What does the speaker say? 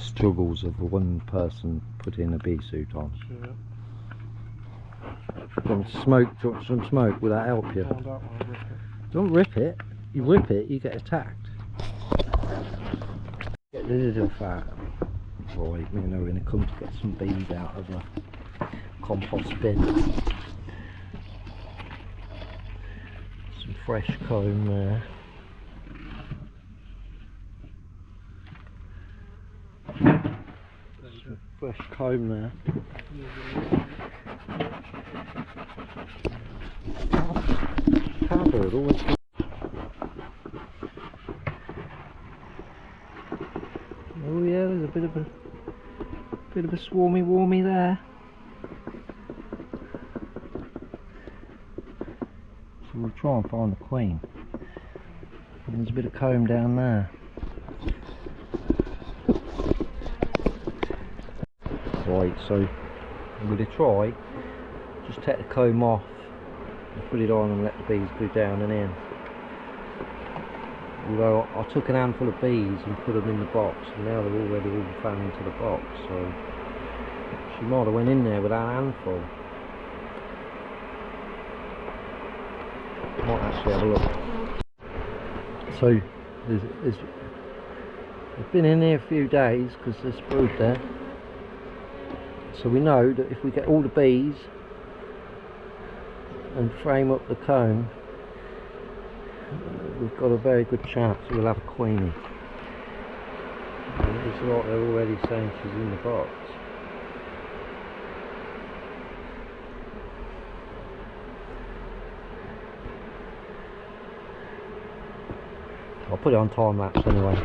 struggles of one person putting a bee suit on. Sure. Do you want some smoke? Will that help you? Don't rip it. You rip it, you get attacked. Get rid of the fat. Right, me and her are going to come to get some bees out of the compost bin. Some fresh comb there. Some fresh comb there. Cowbird always. Oh yeah, there's a bit of a swarmy there. So we'll try and find the queen. And there's a bit of comb down there. Right, so I'm going to try just take the comb off and put it on and let the bees go down and in. Although I took an handful of bees and put them in the box, and now they're already all fell into the box, so she might have went in there with that handful. Might actually have a look. So they've been in here a few days because there's brood there. So we know that if we get all the bees and frame up the comb, we've got a very good chance we'll have a queenie. And it's like they're already saying she's in the box. I'll put it on time lapse anyway.